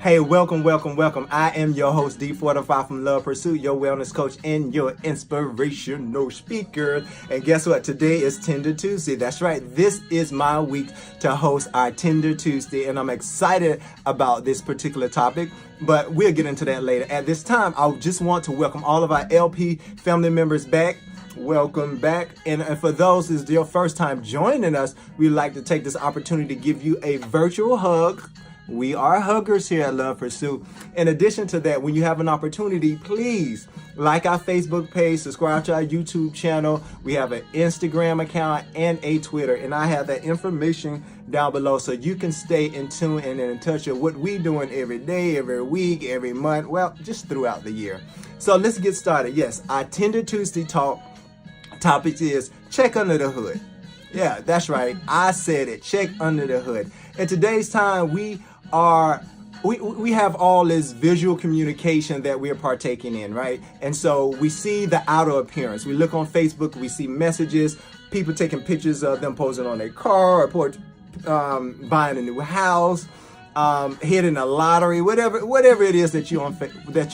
Hey, welcome. I am your host, D45 from Love Pursuit, your wellness coach and your inspirational speaker. And guess what? Today is Tender Tuesday. That's right. This is my week to host our Tender Tuesday, and I'm excited about this particular topic, but we'll get into that later. At this time, I just want to welcome all of our LP family members back. Welcome back. And for those who's your first time joining us, we'd like to take this opportunity to give you a virtual hug. We are huggers here at Love Pursuit. In addition to that, when you have an opportunity, please like our Facebook page, subscribe to our YouTube channel. We have an Instagram account and a Twitter, and I have that information down below so you can stay in tune and in touch with what we're doing every day, every week, every month, well, just throughout the year. So let's get started. Yes, our Tender Tuesday topic is check under the hood. Yeah, that's right. I said it. Check under the hood. In today's time, we have all this visual communication that we're partaking in, right? And so we see the outer appearance. We look on Facebook, we see messages, people taking pictures of them posing on their car or buying a new house, hitting a lottery, whatever it is that you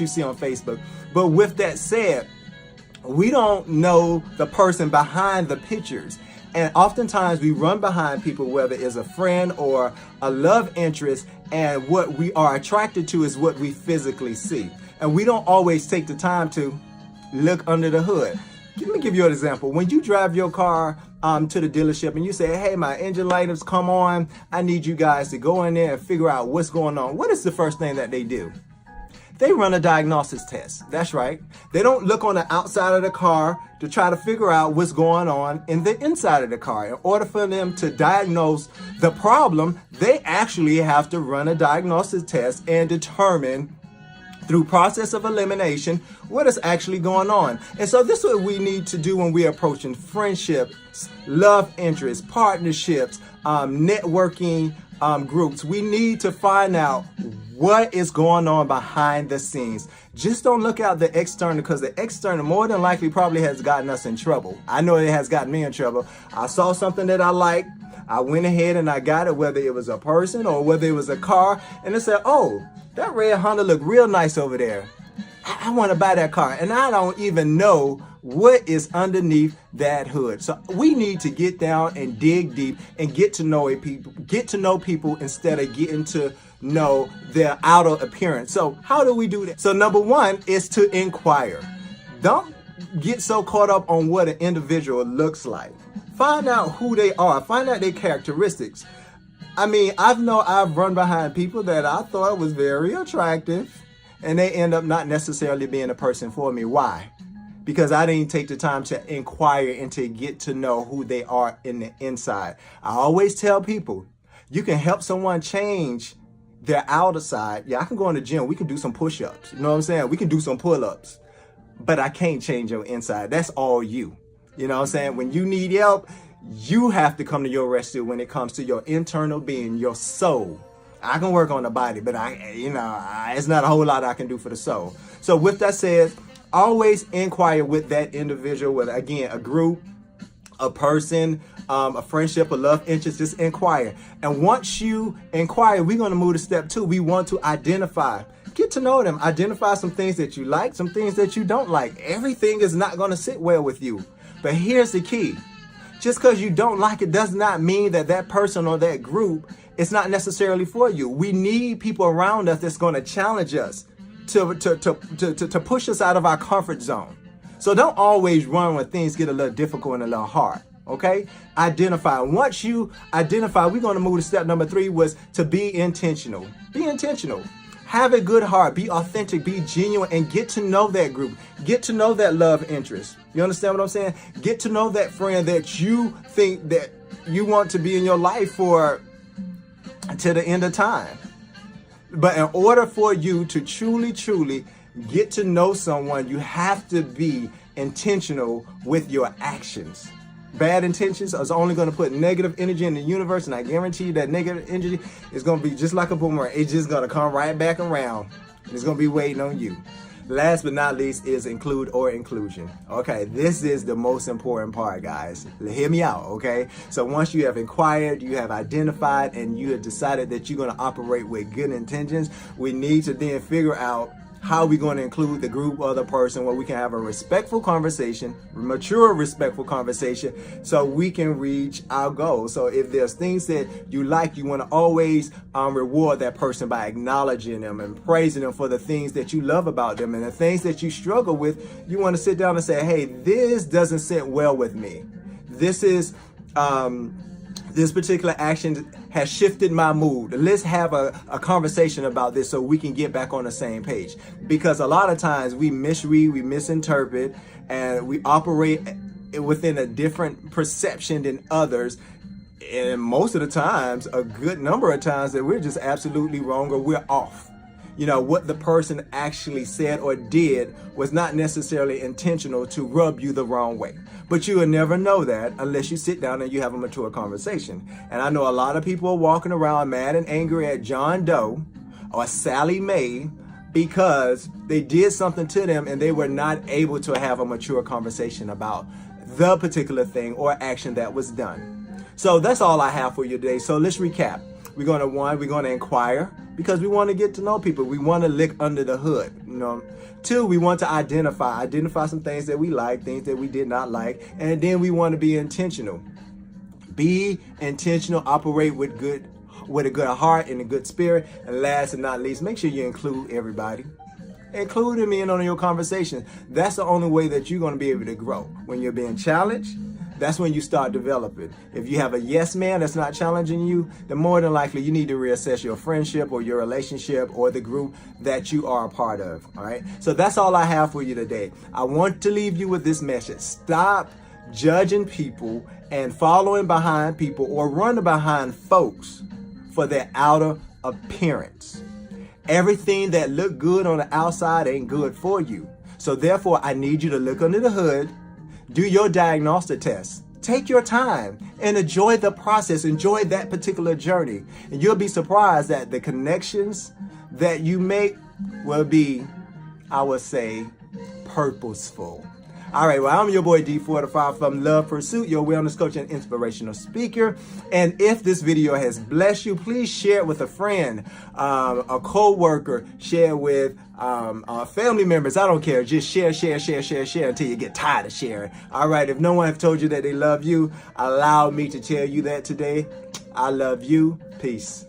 see on Facebook. But with that said, we don't know the person behind the pictures. And oftentimes we run behind people, whether it's a friend or a love interest, and what we are attracted to is what we physically see. And we don't always take the time to look under the hood. Let me give you an example. When you drive your car to the dealership and you say, hey, my engine light has come on, I need you guys to go in there and figure out what's going on. What is the first thing that they do? They run a diagnosis test. That's right. They don't look on the outside of the car to try to figure out what's going on in the inside of the car. In order for them to diagnose the problem, they actually have to run a diagnosis test and determine through process of elimination what is actually going on. And so this is what we need to do when we're approaching friendships, love interests, partnerships, networking groups. We need to find out what is going on behind the scenes. Just don't look at the external, because the external more than likely probably has gotten us in trouble. I know it has gotten me in trouble. I saw something that I liked. I went ahead and I got it, whether it was a person or whether it was a car, and it said, oh, that red Honda looked real nice over there. I want to buy that car, and I don't even know what is underneath that hood. So we need to get down and dig deep and get to know people instead of getting to know their outer appearance. So how do we do that? So number one is to inquire. Don't get so caught up on what an individual looks like. Find out who they are. Find out their characteristics. I mean, I've run behind people that I thought was very attractive, and they end up not necessarily being a person for me. Why? Because I didn't take the time to inquire and to get to know who they are in the inside. I always tell people, you can help someone change their outer side. Yeah, I can go in the gym. We can do some push-ups. You know what I'm saying? We can do some pull-ups. But I can't change your inside. That's all you. You know what I'm saying? When you need help, you have to come to your rescue when it comes to your internal being, your soul. I can work on the body, but it's not a whole lot I can do for the soul. So with that said, always inquire with that individual, whether, again, a group, a person, a friendship, a love interest, just inquire. And once you inquire, we're going to move to step two. We want to identify. Get to know them. Identify some things that you like, some things that you don't like. Everything is not going to sit well with you. But here's the key. Just because you don't like it does not mean that that person or that group is not necessarily for you. We need people around us that's going to challenge us, to push us out of our comfort zone. So don't always run when things get a little difficult and a little hard. Okay? Identify. Once you identify, we're going to move to step number 3, was to be intentional. Be intentional. Have a good heart. Be authentic. Be genuine, and get to know that group. Get to know that love interest. You understand what I'm saying? Get to know that friend that you think that you want to be in your life for to the end of time. But in order for you to truly get to know someone, you have to be intentional with your actions. Bad intentions is only going to put negative energy in the universe, and I guarantee you that negative energy is going to be just like a boomerang. It's just going to come right back around. It's going to be waiting on you. Last but not least is include or inclusion. Okay, this is the most important part, guys. Hear me out, okay? So once you have inquired, you have identified, and you have decided that you're going to operate with good intentions, we need to then figure out how we're going to include the group or the person where we can have a respectful conversation, mature, respectful conversation, so we can reach our goals. So if there's things that you like, you want to always reward that person by acknowledging them and praising them for the things that you love about them, and the things that you struggle with, you want to sit down and say, hey, this doesn't sit well with me. This is this particular action has shifted my mood. Let's have a conversation about this so we can get back on the same page. Because a lot of times we misread, we misinterpret, and we operate within a different perception than others. And most of the times, a good number of times, that we're just absolutely wrong or we're off. You know, what the person actually said or did was not necessarily intentional to rub you the wrong way. But you will never know that unless you sit down and you have a mature conversation. And I know a lot of people are walking around mad and angry at John Doe or Sally Mae because they did something to them and they were not able to have a mature conversation about the particular thing or action that was done. So that's all I have for you today. So let's recap. We're going to inquire because we want to get to know people. We want to look under the hood, you know. 2, we want to identify some things that we like, things that we did not like. And then we want to be intentional. Be intentional, operate with a good heart and a good spirit. And last but not least, make sure you include everybody. Include them in on your conversation. That's the only way that you're going to be able to grow. When you're being challenged, that's when you start developing. If you have a yes man that's not challenging you, then more than likely you need to reassess your friendship or your relationship or the group that you are a part of. All right. So that's all I have for you today. I want to leave you with this message. Stop judging people and following behind people or running behind folks for their outer appearance. Everything that look good on the outside ain't good for you. So therefore, I need you to look under the hood. Do your diagnostic test. Take your time and enjoy the process. Enjoy that particular journey. And you'll be surprised that the connections that you make will be, I would say, purposeful. All right, well, I'm your boy D45 from Love Pursuit, your wellness coach and inspirational speaker. And if this video has blessed you, please share it with a friend, a co-worker, share with family members. I don't care. Just share until you get tired of sharing. All right, if no one has told you that they love you, allow me to tell you that today. I love you. Peace.